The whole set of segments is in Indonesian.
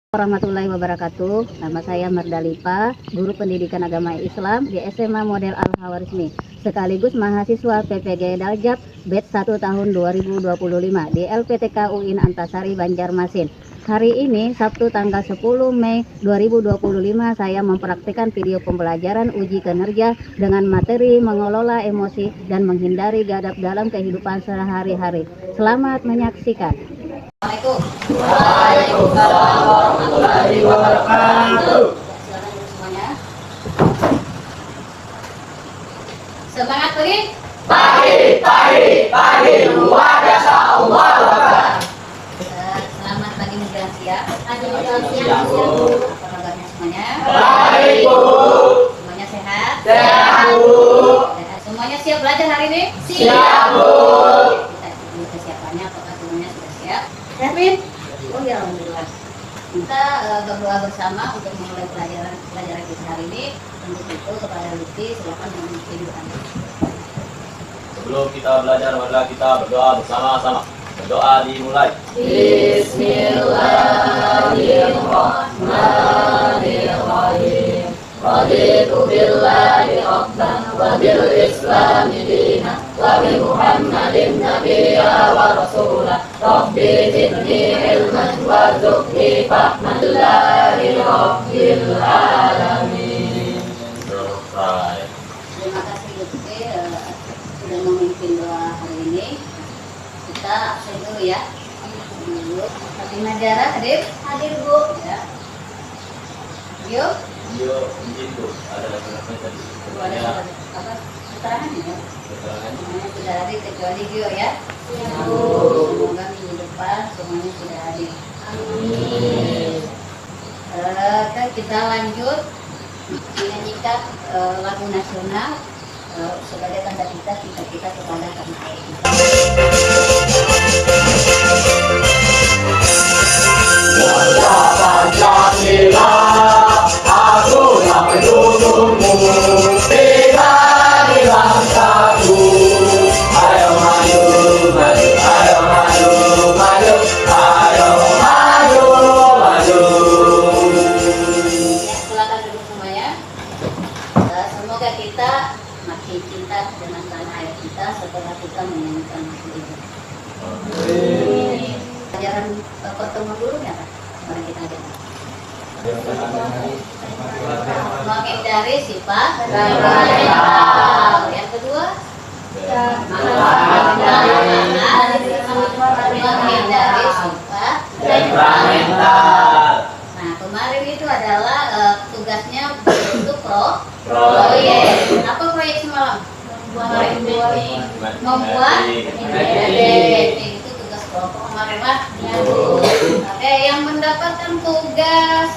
Warahmatullahi wabarakatuh. Nama saya Mardalipa, guru pendidikan agama Islam di SMA Model Al-Hawarizmi, sekaligus mahasiswa PPG Daljab Batch 1 tahun 2025 di LPTK UIN Antasari Banjarmasin. Hari ini Sabtu tanggal 10 Mei 2025 saya mempraktikkan video pembelajaran uji kinerja dengan materi mengelola emosi dan menghindari gadap dalam kehidupan sehari-hari. Selamat menyaksikan. Assalamualaikum. Waalaikumsalam warahmatullahi wabarakatuh. Silakan dulu semuanya. Semangat pagi. Pagi, luar biasa Allah Akbar. Selamat pagi menjelang siang. Siang, Bu. Apa kabarnya semuanya? Baik, Bu. Semuanya sehat? Sehat, Bu. Semuanya siap belajar hari ini? Siap, Bu. Kita ikuti dulu kesiapannya, apakah semuanya sudah siap? Hermin? Oh ya, alhamdulillah. Kita berdoa bersama untuk memulai pelajaran kita hari ini. Untuk itu kepada Lutfi, silakan dengan video Anda. Sebelum kita belajar, marilah kita berdoa bersama-sama. Berdoa dimulai. Bismillahirrahmanirrahim. Raditu billahi rabban wa bil islami dinan wa bi Muhammadin nabiyya wa rasulah. Rabbi zidni ilman warzuqni fahman lillahi rabbil alamin. Selesai. Terima kasih Lutfi sudah memimpin doa hari ini. Kita absen dulu ya. Dulu. Fatimah Zahra hadir? Hadir Bu. Ya. Yuk. Izin Bu, ada laki-laki tadi. Ada apa? Keterangan ya? Semuanya sudah hadir kecuali Gio ya. Semoga minggu depan semuanya sudah hadir. Amin. Kita lanjut menyanyikan lagu nasional sebagai tanda kita kepada tanah air kita. Pancasila, aku yang mendukungmu. Kita di bangsaku. Ayo maju, maju, ayo maju, maju, ayo maju, maju. Ya, silakan duduk semuanya. Semoga kita makin cinta dengan tanah air kita setelah kita menyanyikan lagu ini. Pelajaran pertemuan dulu ya Pak? Mari kita ajar. Menghindari sifat temperamental. Yang kedua, menghindari sifat Temperamental. Nah, kemarin itu adalah tugasnya untuk Proyek. Apa proyek semalam? Membuat Membuat itu tugas kelompok kemarin Pak. Oke, yang mendapatkan tugas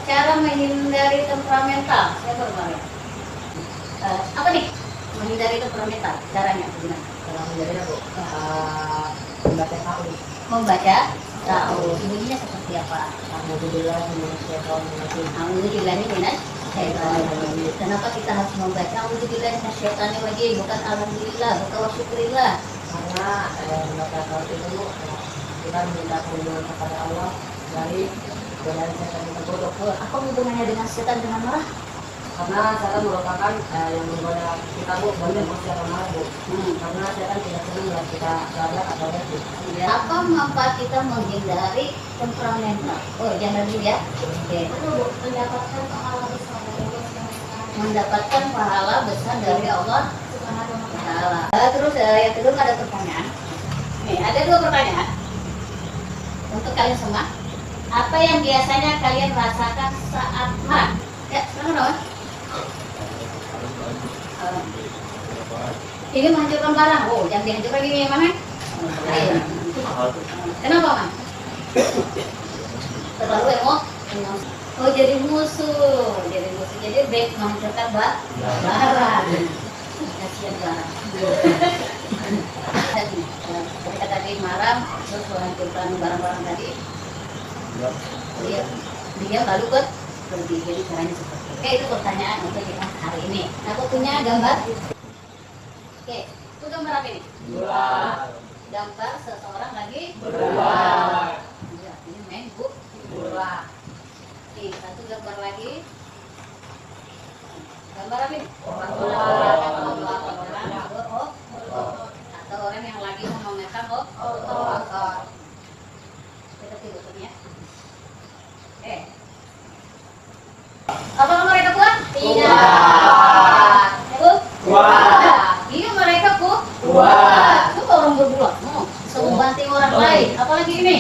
cara menghindari temperamental siapa kemarin? Apa nih? Menghindari temperamental caranya gimana? Kalau menjadi aku membaca tahu. Membaca tahu bunyinya seperti apa? Alhamdulillah minasyaitonirrajim. Alhamdulillahirrahmanirrahim. Kenapa kita harus membaca Alhamdulillahirrahmanirrahim bukan Alhamdulillah, bukan wasyukurillah? Karena membaca tahu itu kita meminta perlindungan kepada Allah dari godaan setan yang terburuk. Apa hubungannya dengan setan dengan marah? Karena setan merupakan yang menggoda kita Bu, banyak pasti akan marah Bu. Karena setan tidak senang melihat kita galak atau happy. Apa manfaat kita menghindari temperamental? Oh, jangan dulu ya. Oke. Mendapatkan pahala besar dari Allah SWT. Mendapatkan pahala besar dari Allah Taala. Terus yang kedua ada pertanyaan. Nih, ada dua pertanyaan untuk kalian semua. Apa yang biasanya kalian rasakan saat marah? Ya, sekarang dong. Ini menghancurkan barang. Oh, yang dihancurkan ini yang mana? Air. Kenapa, Man? Terlalu emosi. Oh, jadi musuh. Jadi baik menghancurkan barang. Kasihan barang. Ketika tadi marah, terus menghancurkan barang-barang tadi. Dia lalu pergi. Jadi caranya seperti itu. Oke, itu pertanyaan untuk kita hari ini. Aku punya gambar. Oke, itu gambar apa ini? Gambar seseorang lagi Berdoa. Ya, ini main bola. Nih, satu gambar lagi. Gambar apa ini? Atau orang yang lagi memamerkan motor. Kita tutupnya. Apa mereka kuat? Tidak. Kuat. Iya mereka kuat. Itu orang berdua. Bisa membanting orang lain. Apalagi ini.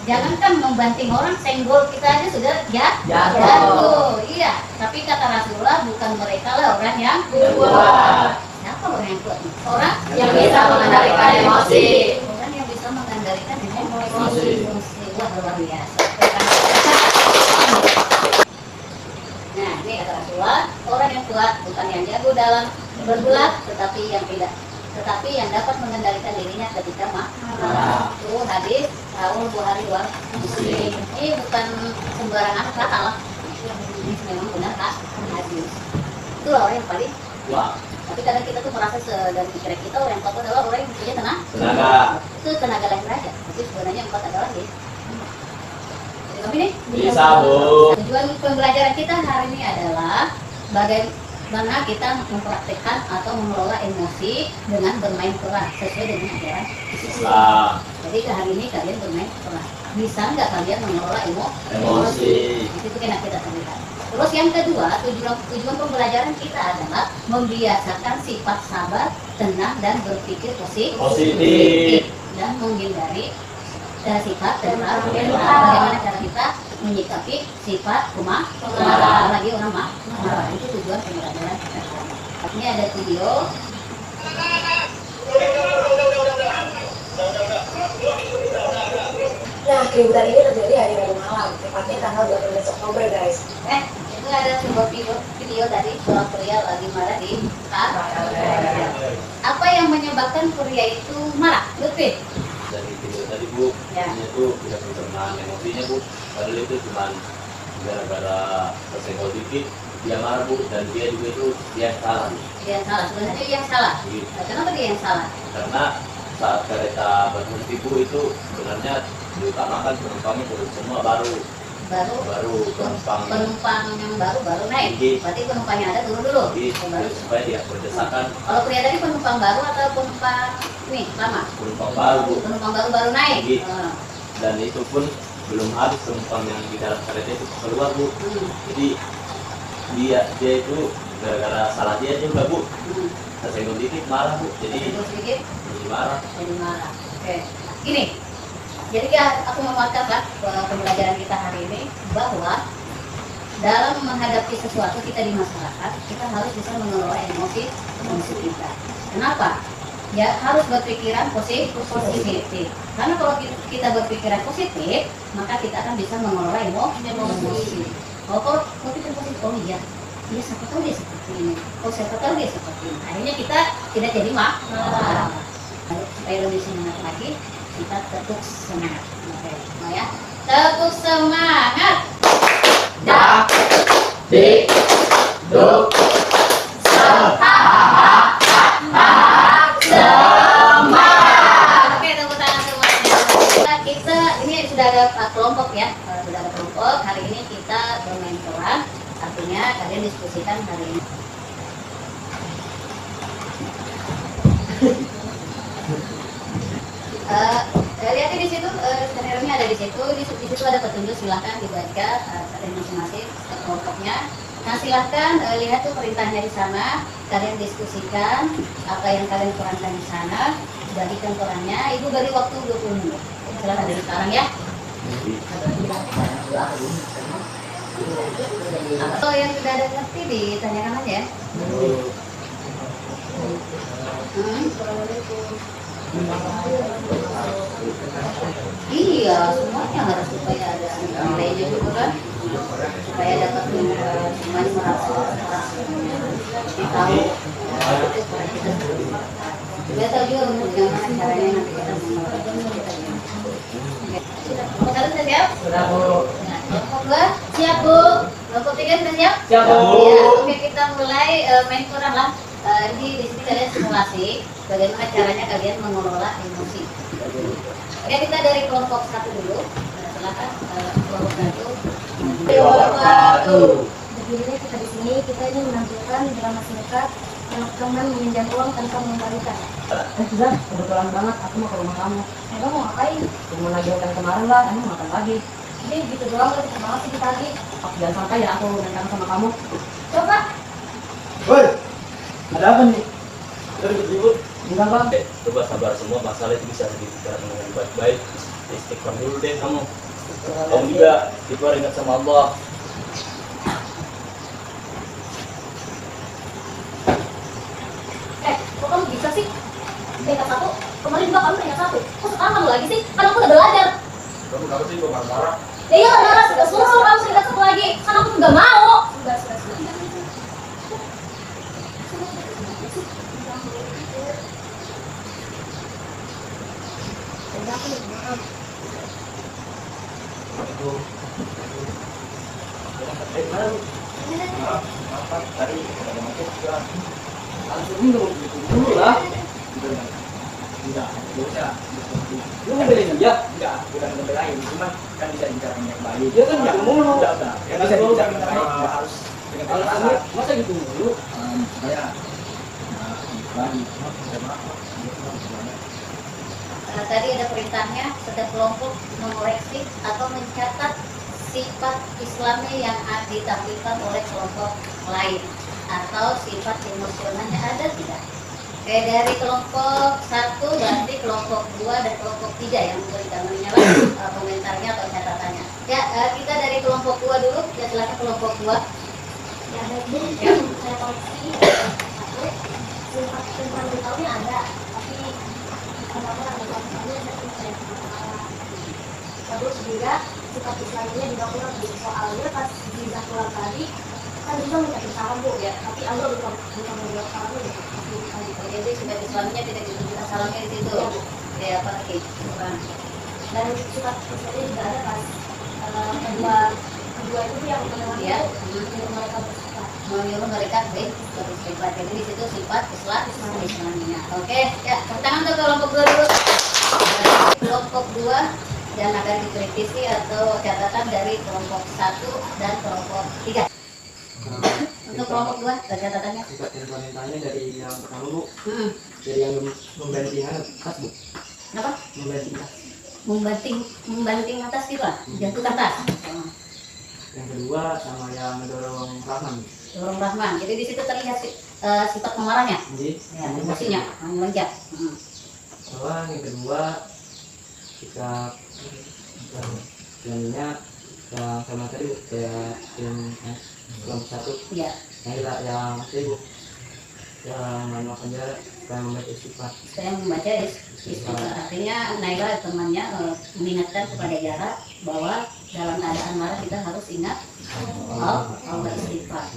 Jangankan membanting orang, senggol kita aja sudah jatuh. Iya. Tapi kata Rasulullah bukan mereka lah orang yang kuat. Siapa orang yang kuat? Orang yang bisa mengendalikan emosi. Orang yang bisa mengendalikan emosi. Wah luar biasa. Nah, ini kata Rasulullah, orang yang kuat bukan yang jago dalam bergulat, tetapi yang dapat mengendalikan dirinya ketika marah. Itu hadis Raul Bukhari wa Muslim. Ini bukan sembarangan kata lah. Ini memang benar hadis. Itulah orang yang paling kuat. Tapi kadang kita tuh merasa dan pikiran kita orang yang kuat adalah orang yang punya tenaga. Itu tenaga lahir aja. Tapi sebenarnya yang kuat adalah ini Bisa, Bu. tujuan pembelajaran kita hari ini adalah bagaimana kita mempraktekkan atau mengelola emosi dengan bermain peran sesuai dengan ajaran Islam. Jadi hari ini kalian bermain peran. Bisa nggak kalian mengelola emosi? Itu yang kita terlihat. Terus yang kedua, tujuan pembelajaran kita adalah membiasakan sifat sabar, tenang, dan berpikir positif dan menghindari sifat dan bagaimana cara kita menyikapi sifat marah, apalagi orang marah. Itu tujuan pembelajaran kita. Ini ada video. Nah, keributan ini terjadi hari Rabu malam, tepatnya tanggal 12 Oktober, guys. Itu ada sebuah video tadi seorang pria lagi marah di apa yang menyebabkan pria itu marah? Lutfi? Dari video tadi Bu, Ya. ini tuh tidak menahan emosinya Bu. Padahal itu cuma gara-gara tersenggol dikit dia marah Bu, dan dia juga itu dia salah Bu. Dia yang salah, sebenarnya dia yang salah. Iya. Nah, kenapa dia yang salah? Karena saat kereta berhenti Bu itu sebenarnya diutamakan penumpangnya semua baru penumpang yang baru naik. Iya. Berarti penumpang yang ada turun dulu. Jadi supaya dia berdesakan. Kalau pria tadi penumpang baru atau penumpang ini lama? Penumpang baru Bu. Penumpang baru naik. Iya. Dan itu pun belum habis penumpang yang di dalam kereta itu keluar Bu. Jadi dia itu gara-gara salah dia juga Bu. Tersenggol dikit marah Bu. Jadi Sedikit marah. jadi marah. Oke. Gini. Jadi aku memuatkan lah pembelajaran kita hari ini bahwa dalam menghadapi sesuatu kita di masyarakat, kita harus bisa mengelola emosi kita. Kenapa? Ya harus berpikiran positif. Karena kalau kita berpikiran positif, maka kita akan bisa mengelola emosi. Kalau berpikir positif, oh iya, siapa tahu dia seperti ini. Oh siapa tahu dia seperti ini. Akhirnya kita tidak jadi marah. Supaya lebih semangat lagi, kita tetap semangat. Oke, ya. Tetap semangat. Dak, dik, duk, Oke, tepuk tangan semuanya. Kita ini sudah ada kelompok ya, sudah ada kelompok. Hari ini kita bermain peran, artinya kalian diskusikan hari ini. Lihat di situ, skenernya ada di situ. Di situ ada petunjuk, silahkan dibaca kalian masing-masing kelompoknya. Nah silahkan lihat tuh perintahnya di sana. Kalian diskusikan apa yang kalian perankan di sana. Bagikan perannya. Ibu beri waktu 20 menit. Silahkan dari sekarang ya. Kalau yang sudah ada ngerti ditanyakan aja ya. Iya, semuanya harus supaya ada nilainya juga kan, supaya dapat semuanya merasa tahu. Kita tahu juga bagaimana caranya nanti kita mengelola. Kalian sudah siap? Sudah Bu. Nah, kelompok 2 siap Bu. Kelompok 3 sudah siap? Siap Bu. Ya, oke kita mulai main peran lah. Di sini kalian simulasi bagaimana caranya kalian mengelola emosi. Oke, kita dari kelompok 1 dulu. Silakan kelompok 1. wabarakatuh. Berdirinya kita di sini, kita ini menampilkan drama singkat teman meminjam uang tanpa mengembalikan. Zah, kebetulan banget aku mau ke rumah kamu. Emang mau ngapain? Mau nagihkan kemarin lah, emang makan lagi. Ini gitu doang, udah banget sih ditagih. Jangan sampai ya aku nentang sama kamu. Coba. Woi, ada apa nih? Kita ribut-ribut. Enggak bang. Coba sabar, semua masalah itu bisa dibicarakan dengan baik-baik. Istighfar dulu deh kamu. Kamu juga ingat sama Allah. Kok kamu bisa sih? Peringkat 1, kemarin juga kamu peringkat 1. Kok sekarang kamu lagi sih? Kan aku udah belajar. Kamu kenapa sih kok marah-marah? Ya iya marah, suruh kamu peringkat 1 lagi. Kan aku juga mau. Sudah. Tadi ada macet juga. Langsung dulu lah. Enggak usah. Lu ngebelain dia? Enggak, bukan ngebelain, cuma kan bisa bicara yang baik. Dia kan gitu mulu. Udah. Ya bisa bicara yang baik, enggak harus dengan kata-kata. Masa gitu mulu? Saya bagi. Tadi ada perintahnya setiap kelompok mengoreksi atau mencatat sifat Islami yang ditampilkan oleh kelompok lain atau sifat emosionalnya ada tidak? Kayak dari kelompok 1 berarti kelompok 2 dan kelompok 3 yang memberikan komentarnya atau catatannya. Ya, kita dari kelompok 2 dulu, ya silakan kelompok 2. Ya baik Bu, saya koreksi. Satu, sifat temperamentalnya ada, tapi kenapa ada temperamentalnya tapi saya salah. Terus juga sifat Islaminya juga kurang Bu. Soalnya pas di Zakulan tadi kan bisa minta salam Bu ya, tapi Allah bukan menjawab salamnya ya. Jadi sifat Islaminya tidak ditunjukkan salamnya di situ. Ya, apa lagi? Dan sifat Islaminya juga ada pas kedua itu yang Ya, mereka bersikap. menyuruh mereka beristighfar. Jadi di situ sifat Islamnya. Oke, ya, tepuk tangan untuk kelompok 2 dulu. Kelompok 2 dan akan dikritisi atau catatan dari kelompok 1 dan kelompok 3. Untuk kelompok 2, catatannya. Sifat temperamentanya dari yang pertama Bu, Hmm. dari yang membandingkan atas Bu, Kenapa? membandingkan. Membanting atas gitu lah, jatuhkan tas. Yang kedua sama yang mendorong Rahman. Dorong Rahman. Jadi di situ terlihat sifat pemarahnya. Jadi, Ya, emosinya melonjak. bahwa yang kedua kita selanjutnya yang sama tadi Bu, kayak yang kelompok 1 Ya, yang Bu, yang manual penjara supaya membaca istighfar. saya membaca istighfar. Artinya Naila temannya mengingatkan kepada Yara bahwa dalam keadaan marah kita harus ingat Allah istighfar.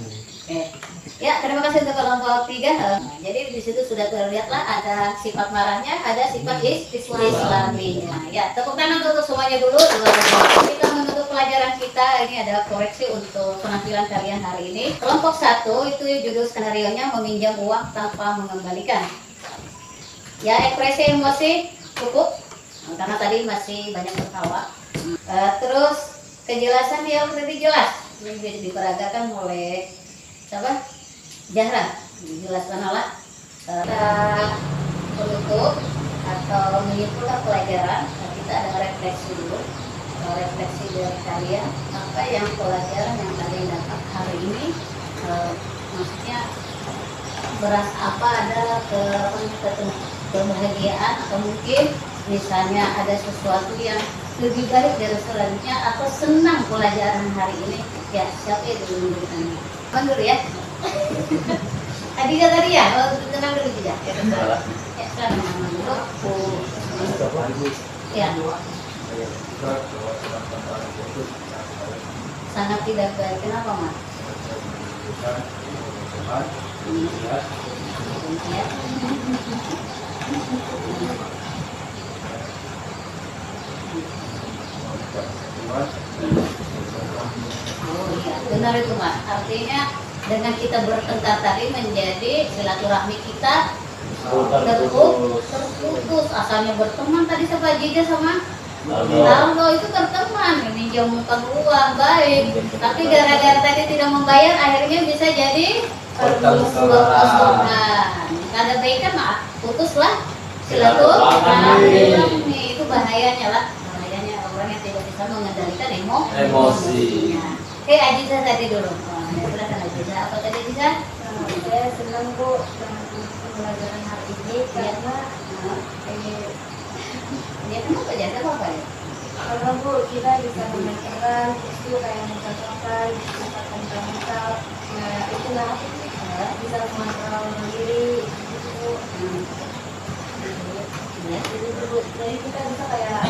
Oke. Ya, terima kasih untuk kelompok 3. Jadi di situ sudah terlihatlah ada sifat marahnya, ada sifat Islaminya. Ya, tepuk tangan untuk semuanya dulu. Kita menutup pelajaran kita. Ini ada koreksi untuk penampilan kalian hari ini. Kelompok 1 itu judul skenarionya meminjam uang tanpa mengembalikan. Ya, ekspresi emosi cukup karena tadi masih banyak tertawa. Terus kejelasan yang lebih jelas ini diperagakan oleh siapa? Zahra. Dijelaskan oleh penutup atau menyimpulkan pelajaran. Kita ada refleksi dulu. Refleksi dari kalian apa yang pelajaran yang kalian dapat hari ini, maksudnya beras apa ada kebahagiaan atau mungkin misalnya ada sesuatu yang lebih baik dari selanjutnya atau senang pelajaran hari ini. Ya, siapa yang dulu memberikannya? Bang dulu ya. Adija tadi ya, tenang dulu juga. Ya, sekarang Mama dulu. Ya, sangat tidak baik. Kenapa, Mas? Ya. Oh iya, benar itu Mas. Artinya dengan kita bertengkar tadi menjadi silaturahmi kita terputus. Asalnya berteman tadi sama Jija sama Aldo itu berteman. teman, minjem uang baik, tapi gara-gara tadi tidak membayar, akhirnya bisa jadi permusuhan. Ada baiknya maaf, putuslah silaturahmi. Itu bahayanya lah, bahayanya orang yang tidak bisa mengendalikan Emosi. Oke, Aziza tadi dulu. Silakan Aziza. Apa tadi Aziza? Saya senang Bu dengan pembelajaran hari ini karena Dia kenapa jadi apa ya? karena Bu kita bisa memecahkan isu kayak mencocokkan sifat mental. Nah itu lah bisa mengontrol mandiri itu. Jadi kita bisa kayak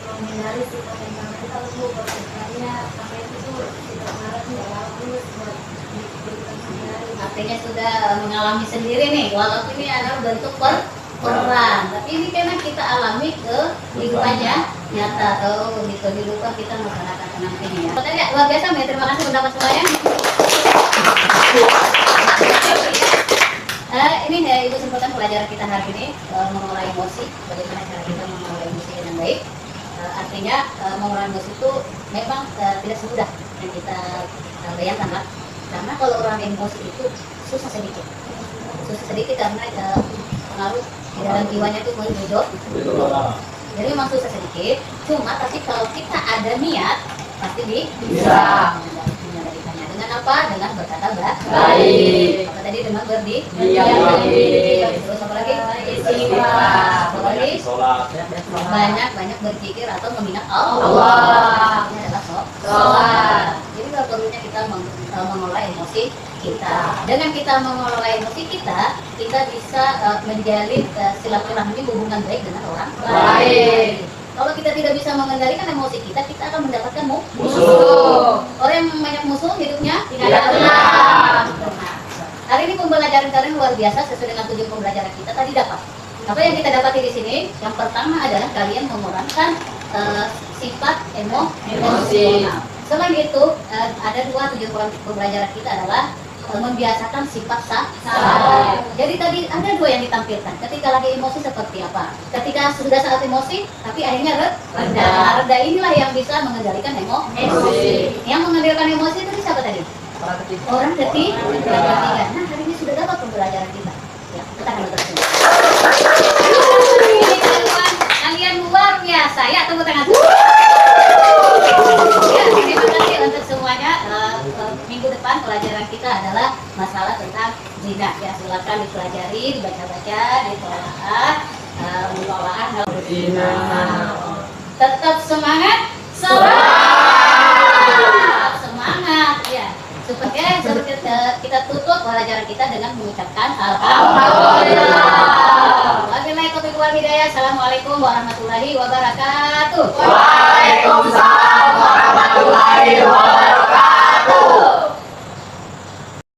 menghindari sifat mental Bu bersejarahnya sampai itu tidak marah tidak bagus buat diri sendiri. Artinya sudah mengalami sendiri nih, walaupun ini adalah bentuk peran, tapi ini karena kita alami ke kehidupannya nyata atau di kehidupan kita masyarakat nanti ini ya. Tadi luar biasa, terima kasih pendapat semuanya. Ini Ibu simpulkan pelajaran kita hari ini mengelola emosi, bagaimana cara kita mengelola emosi dengan baik. Artinya mengelola emosi itu memang tidak semudah yang kita bayangkan lah. Karena kalau orang emosi itu susah sedikit karena pengaruh di dalam jiwanya itu hidup. Jadi memang susah sedikit. Cuma tapi kalau kita ada niat pasti bisa mengendalikannya. Dengan apa? Dengan berkata baik. Apa tadi dengan terus apa lagi? Istighfar. Apa lagi? Banyak berzikir atau mengingat Allah. Ini adalah sholat. Jadi kalau perlunya kita mengelola emosi kita. Dengan kita mengelola emosi kita bisa menjalin silaturahmi, hubungan baik dengan orang lain. Kalau kita tidak bisa mengendalikan emosi kita akan mendapatkan musuh. Orang yang banyak musuh hidupnya tidak tenang. Hari ini pembelajaran kalian luar biasa sesuai dengan tujuan pembelajaran kita tadi dapat. Apa yang kita dapati di sini? Yang pertama adalah kalian mengurangkan sifat emosional. Selain itu ada dua tujuan pembelajaran kita adalah membiasakan sifat sabar. Jadi tadi ada dua yang ditampilkan. Ketika lagi emosi seperti apa? Ketika sudah saat emosi, tapi akhirnya reda. Reda inilah yang bisa mengendalikan emosi. Yang mengendalikan emosi itu siapa tadi? Orang ketiga. Nah hari ini sudah dapat pembelajaran kita. Ya, kita akan terus. Kalian luar biasa ya, tepuk tangan. Ya, terima kasih untuk semuanya. Minggu depan pelajaran kita adalah masalah tentang zina. Ya, silakan dipelajari, dibaca-baca, ditelaah, pengelolaan zina. Tetap semangat, semangat ya. Supaya kita tutup pelajaran kita dengan mengucapkan alhamdulillah. Wabillahi taufiq wal hidayah. Assalamualaikum warahmatullahi wabarakatuh. Waalaikumsalam warahmatullahi wabarakatuh.